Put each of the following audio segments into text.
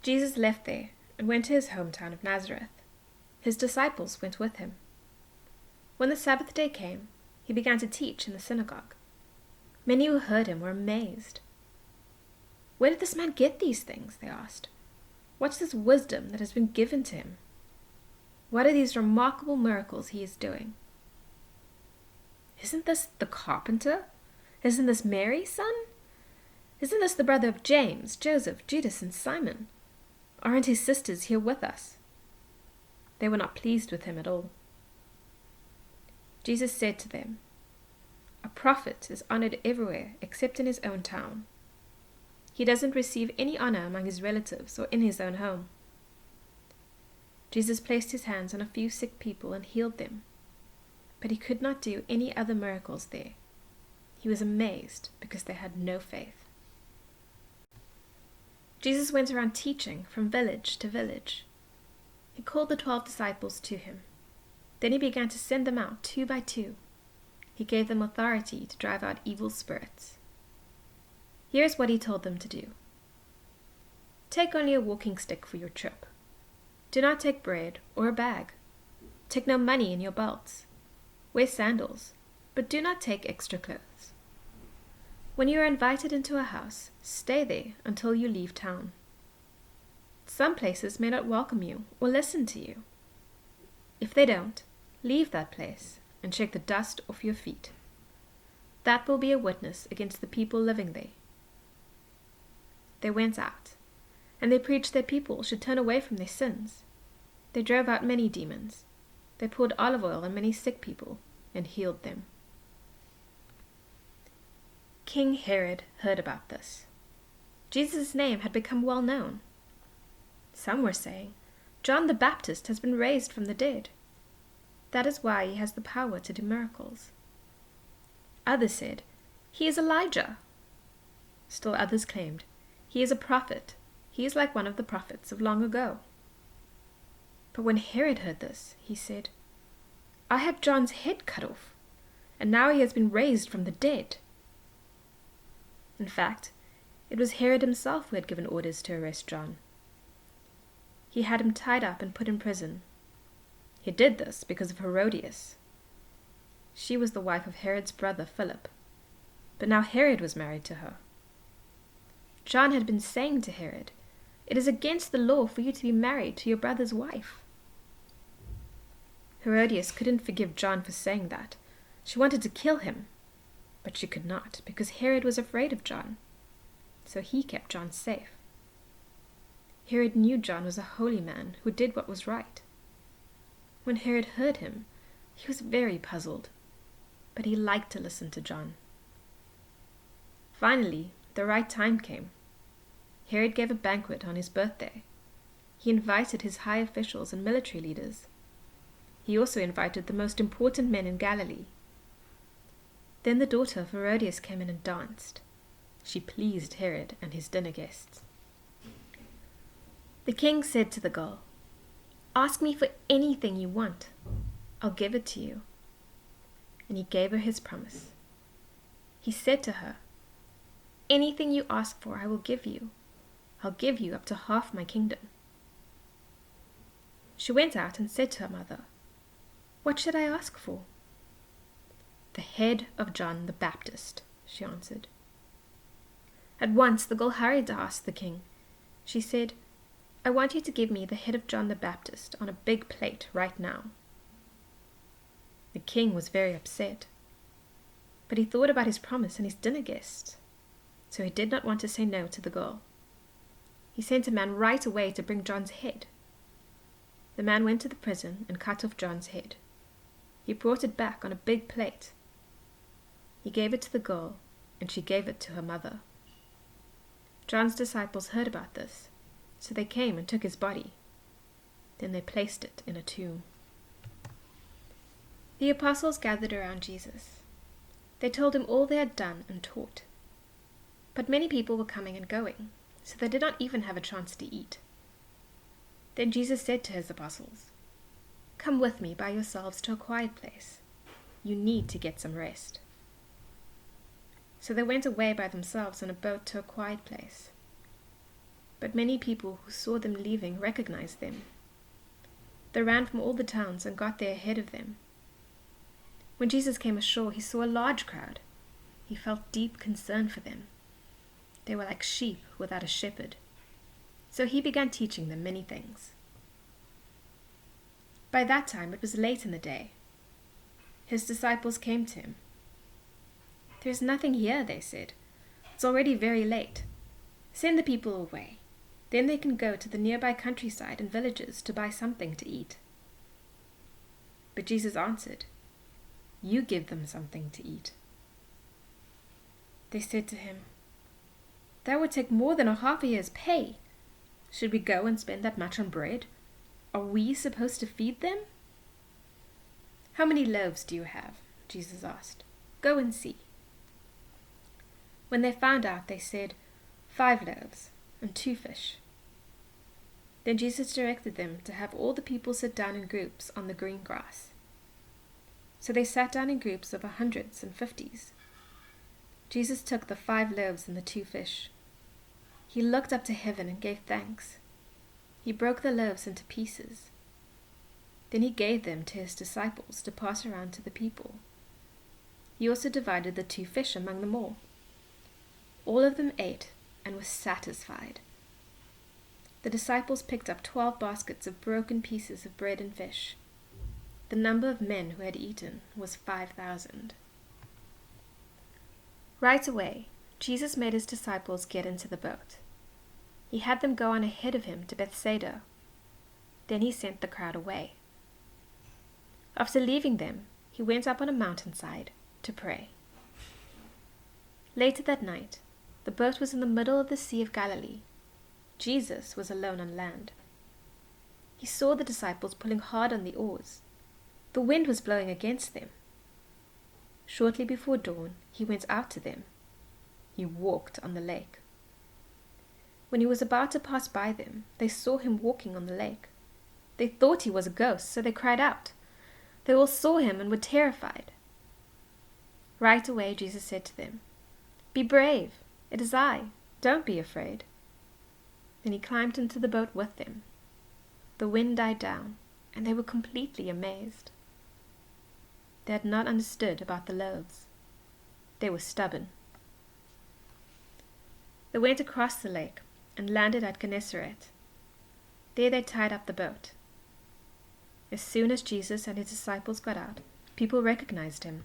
Jesus left there and went to his hometown of Nazareth. His disciples went with him. When the Sabbath day came, he began to teach in the synagogue. Many who heard him were amazed. "Where did this man get these things?" they asked. "What's this wisdom that has been given to him? What are these remarkable miracles he is doing? Isn't this the carpenter? Isn't this Mary's son? Isn't this the brother of James, Joseph, Judas, and Simon? Aren't his sisters here with us?" They were not pleased with him at all. Jesus said to them, "A prophet is honored everywhere except in his own town. He doesn't receive any honor among his relatives or in his own home." Jesus placed his hands on a few sick people and healed them, but he could not do any other miracles there. He was amazed because they had no faith. Jesus went around teaching from village to village. He called the 12 disciples to him. Then he began to send them out 2 by 2. He gave them authority to drive out evil spirits. Here's what he told them to do. "Take only a walking stick for your trip. Do not take bread or a bag. Take no money in your belts. Wear sandals, but do not take extra clothes. When you are invited into a house, stay there until you leave town. Some places may not welcome you or listen to you. If they don't, leave that place and shake the dust off your feet. That will be a witness against the people living there." They went out, and they preached that people should turn away from their sins. They drove out many demons. They poured olive oil on many sick people and healed them. King Herod heard about this. Jesus' name had become well known. Some were saying, "John the Baptist has been raised from the dead. That is why he has the power to do miracles." Others said, "He is Elijah." Still others claimed, "He is a prophet. He is like one of the prophets of long ago." But when Herod heard this, he said, "I had John's head cut off, and now he has been raised from the dead." In fact, it was Herod himself who had given orders to arrest John. He had him tied up and put in prison. He did this because of Herodias. She was the wife of Herod's brother Philip, but now Herod was married to her. John had been saying to Herod, "It is against the law for you to be married to your brother's wife." Herodias couldn't forgive John for saying that. She wanted to kill him, but she could not because Herod was afraid of John. So he kept John safe. Herod knew John was a holy man who did what was right. When Herod heard him, he was very puzzled, but he liked to listen to John. Finally, the right time came. Herod gave a banquet on his birthday. He invited his high officials and military leaders. He also invited the most important men in Galilee. Then the daughter of Herodias came in and danced. She pleased Herod and his dinner guests. The king said to the girl, "Ask me for anything you want. I'll give it to you." And he gave her his promise. He said to her, "Anything you ask for, I will give you. I'll give you up to half my kingdom." She went out and said to her mother, "What should I ask for?" "The head of John the Baptist," she answered. At once the girl hurried to ask the king. She said, "I want you to give me the head of John the Baptist on a big plate right now." The king was very upset, but he thought about his promise and his dinner guests, so he did not want to say no to the girl. He sent a man right away to bring John's head. The man went to the prison and cut off John's head. He brought it back on a big plate. He gave it to the girl, and she gave it to her mother. John's disciples heard about this, so they came and took his body. Then they placed it in a tomb. The apostles gathered around Jesus. They told him all they had done and taught. But many people were coming and going, so they did not even have a chance to eat. Then Jesus said to his apostles, "Come with me by yourselves to a quiet place. You need to get some rest." So they went away by themselves in a boat to a quiet place. but many people who saw them leaving recognized them. They ran from all the towns and got there ahead of them. When Jesus came ashore, he saw a large crowd. He felt deep concern for them. They were like sheep without a shepherd. So he began teaching them many things. By that time it was late in the day. His disciples came to him. "There is nothing here," they said. "It's already very late. Send the people away. Then they can go to the nearby countryside and villages to buy something to eat." But Jesus answered, "You give them something to eat." They said to him, "That would take more than half a year's pay. Should we go and spend that much on bread? Are we supposed to feed them?" "How many loaves do you have?" Jesus asked. "Go and see." When they found out, they said, 5 loaves and 2 fish. Then Jesus directed them to have all the people sit down in groups on the green grass. So they sat down in groups of 100s and 50s. Jesus took the 5 loaves and the 2 fish. He looked up to heaven and gave thanks. He broke the loaves into pieces. Then he gave them to his disciples to pass around to the people. He also divided the 2 fish among them all. All of them ate and were satisfied. The disciples picked up 12 baskets of broken pieces of bread and fish. The number of men who had eaten was 5,000. Right away, Jesus made his disciples get into the boat. He had them go on ahead of him to Bethsaida. Then he sent the crowd away. After leaving them, he went up on a mountainside to pray. Later that night, the boat was in the middle of the Sea of Galilee. Jesus was alone on land. He saw the disciples pulling hard on the oars. The wind was blowing against them. Shortly before dawn, he went out to them. He walked on the lake. When he was about to pass by them, they saw him walking on the lake. They thought he was a ghost, so they cried out. They all saw him and were terrified. Right away, Jesus said to them, "Be brave. It is I. Don't be afraid." Then he climbed into the boat with them. The wind died down, and they were completely amazed. They had not understood about the loaves. They were stubborn. They went across the lake and landed at Gennesaret. There they tied up the boat. As soon as Jesus and his disciples got out, people recognized him.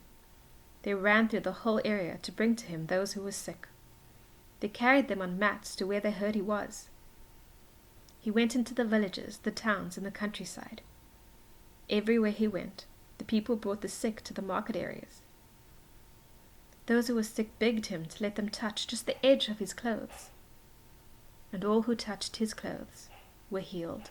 They ran through the whole area to bring to him those who were sick. They carried them on mats to where they heard he was. He went into the villages, the towns, and the countryside. Everywhere he went, the people brought the sick to the market areas. Those who were sick begged him to let them touch just the edge of his clothes. And all who touched his clothes were healed.